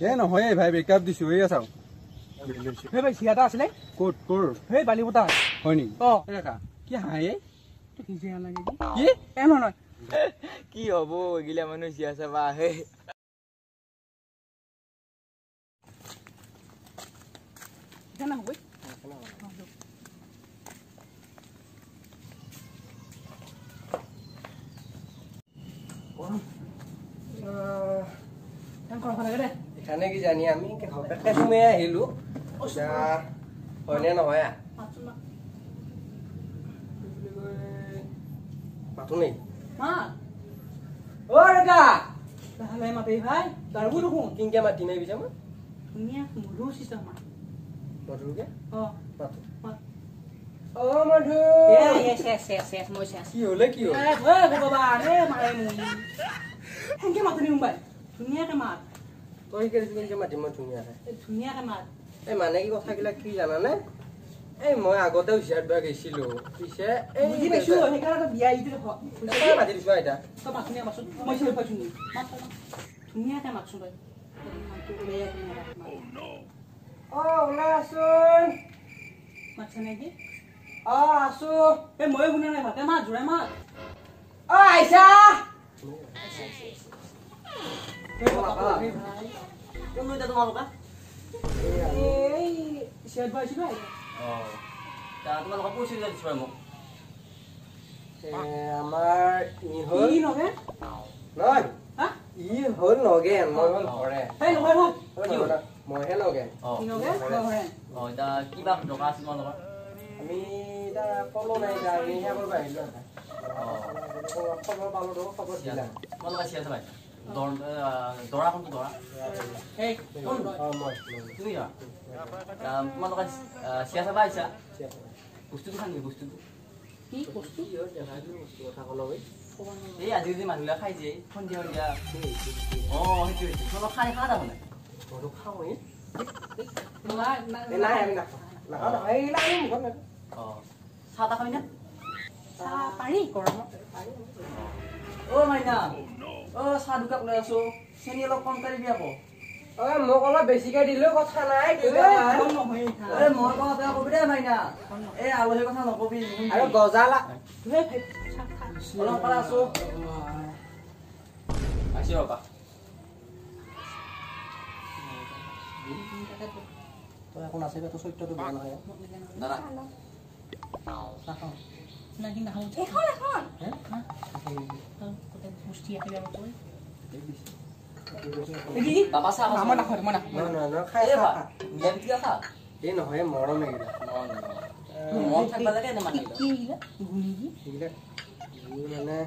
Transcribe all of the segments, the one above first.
এ নহয় ভাই ব্ৰেকআপ দিছো এই চাও হে ভাই সিয়াটা আছিলে কোট কোৰ হে বালিপুতা হয় নি অ দেখা কি হাই তো কি জিয়া লাগে কি এ নহয় কি হব এগিলা মানুহ জিয়া চাবা হে জানা হবই এখানে কি জানি আমি ঘপকে সোমাই আহিলো হয়নে নহয় মাতো নেই ও দাদা তাহলে মাতে ভাই দারবু দেখুন কিংকে মাতি নাই বিছে মই দুনিয়া মধু সিস্টেম মধুকে ও মাতো ও মধু এস মই শেষ কি হলে কি হল এ ভগবান এ মারে মুই হেনকে মাতনি মুম্বাই ধুনীয়াকে মাত তই কিংকে মাতি মই ধুনীয়াকে মাত এই মানে কি কথাগিলা কি জানানে এই মই আগতে হুচিয়াৰ পৰা গৈছিলো পিছে এই বুজি পাইছো সেইকাৰণে বিয়া ইটো মাতি দিছো আইতা তই মাতনি মাতছোন মই চিনি পাইছো ধুনীয়াকে মাতছোন তই অ ওলাই আছোন মাতছে নেকি অ আছো এই মই শুনা নাই ভালকে মাত জোৰে মাত অ আইছা কোন এটা তোমালোকা এই শেড ভাই ছিল তা তোমালোকৰ পইচা দিছিলা মোক আমাৰ ই হ'ল কি নগে নহয় হা ই হ'ল নগেন মই হ'ল ঘৰে এই নহয় নহয় মইহে নগেন কি নগে নহয় এটা কিবা টকা আছে তোমালোকৰ আমি এতিয়া কলো নাই এতিয়া আমি সেয়া কৰিব আহিলো খবৰ পালো তো খবৰ দিলা তোমালোকে চিয়া চাবাই দৰা কোনটো দৰা এই কোন তুমি তোমালোকে চিয়া চাবা আহিছা বস্তুটো খান বস্তুটো কি বস্তু কথা কলো এই আজিকালি মানুহবিলাক খাই যে সন্ধিয়া সন্ধিয়া সেইটো তোমালোক খাই খা তাৰমানে মইতো খাওঁৱেই নাই নাই আমি নাখাওঁ এই মুখত নাই চাহ তাহ খাবি না চাহ পাৰি গৰমত মাইনা চাহ দুকাপ লৈ আছো চেনি অলপ কম কৰিবি আকৌ মোক অলপ বেছিকে দিলেও কথা নাই মই কোৱা বেয়া কবি দে মাইনা এই আলহীৰ কথা নকবি আৰু গজালা অলপ পাৰা আছো আছি ৰবা তই এখন আছে তোৰ চৰিত্ৰটো বেয়া নহয় দাদা চাহ খাওঁ নাকি নাখাওঁ এখন এখন পুষ্টি আহিব তই বাবা চাহ মই নাখাওঁ মই নহয় খাই নিয়ম কিয় খা এই নহয় মৰম এইকেইটা মন থাকিব লাগে নে মানুহ কি এইগিলা গুলি এইবিলাক মানে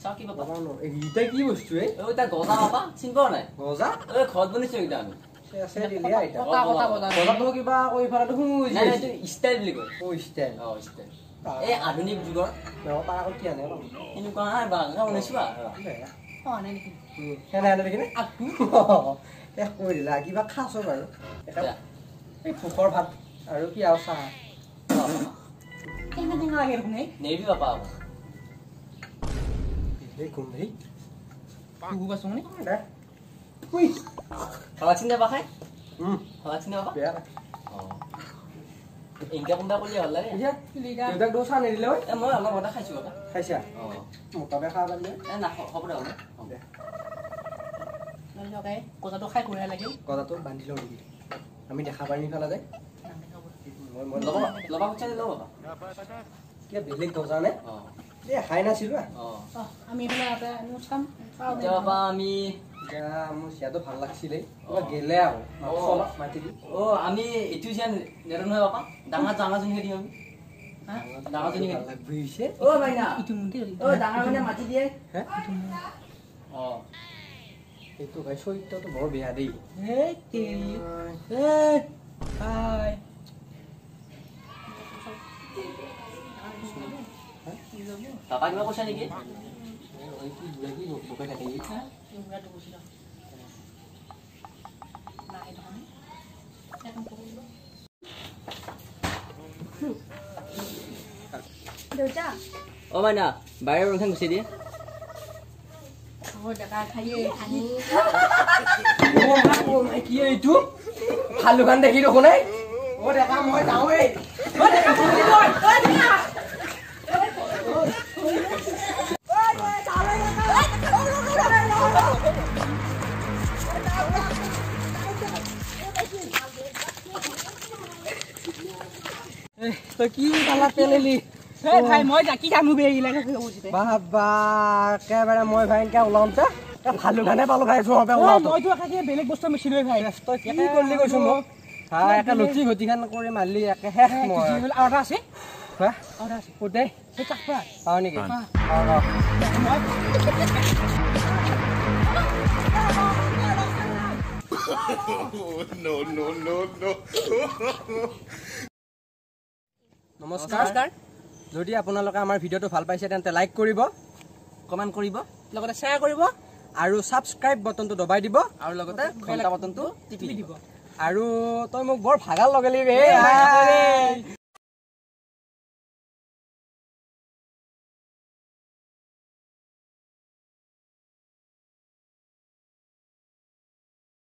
চাহ কি বাবা এইকেইটা কি বস্তু এতিয়া গজা বাবা চিন পোৱা নাই গজা ঘৰত বনিছো এইকেইটা আমি আছে দিলে আইতা কথা কথা কথা গজাটো কিবা কৈ ফেলাটো শুনো নাই নাই ষ্টাইল বুলি কয় ষ্টাইল ষ্টাইল এই আধুনিক যুগৰ তাৰ আকৌ কি আনে এনেকুৱা নাই বা শুনিছো অ নাই নেকি কেনে আনে দেখিনে আগটো কৈ দিলা কিবা খাইছো বাৰু এই ভোকৰ ভাত আৰু কি আৰু চাহ টেঙা টেঙা লাগে দেখোন এই নেবি বাবা আকৌ এই গোন্ধি টুকু কাছো মানে খালা চিন্তা বা খাই খালা চিন্তা বাবা বেয়া ইনকা কোনটা কৰিলে ভাল লাগে দেউতাক দোষ আনি দিলে মই আমাৰ ঘৰতে খাইছো বাবা খাইছা মোটাকে খাব পাৰিলে হ'ব দে লগাই কজাটো খাই ঘূৰাই লাগে গজাটো বান্ধি লওঁ নেকি আমি দেখা পাৰি নিফালে যায় ল'বা খুচা ল'ব বাবা কিবা বেলেগ গজা নে এই খাই নাছিলো আমি এইফালে নোচ খাম বাবা আমি এতিয়া মোৰ চিয়াটো ভাল লাগিছিলে গেলে আৰু মাতি দি আমি এইটো চিয়া নেৰো নহয় বাবা ডাঙৰজনীকে দিম আমি ডাঙৰজনীকে বুজিছে মাইনা ইটো মুন্দি ডাঙৰ মানে মাতি দিয়ে এইটো ভাই চৰিত্ৰটো বৰ বেয়া দেই এই তেৰি হাই পাপা কিবা কৈছা নেকি বোকাই থাকে দেউতা মাইনা বাহিৰৰ ৰুমখন গুচি দিয়ে ডেকা খাইয়ে খানি কি এইটো ভালুকান দেখি দেখো নাই ও দেখা মই যাওঁৱেই ঐ দেখা মই ঐ দেখা তই কি কালা পেলেলি এই ভাই মই জাকি জানো বে ইলাকে বুজিতে বাবা একেবাৰে মই ভাই এনেকে ওলাওঁতে ভালুকানে পালো ভাই চবে ওলাওঁতে মইতো একে বেলেগ বস্তু মেচিন ভাই তই কি কৰিলি কৈছো মোক একে লুটি ঘটিখান কৰি মাৰলি একে শেষ মই আৰু এটা আছে হা আৰু এটা আছে সুধে সেই কাকপা হয় নেকি নমস্কাৰ যদি আপোনালোকে আমাৰ ভিডিঅ'টো ভাল পাইছে তেন্তে লাইক কৰিব কমেণ্ট কৰিব লগতে শ্বেয়াৰ কৰিব আৰু ছাবস্ক্ৰাইব বটনটো দবাই দিব আৰু লগতে ঘণ্টা বটনটো টিপি দিব আৰু তই মোক বৰ ভাগাল লগালি বে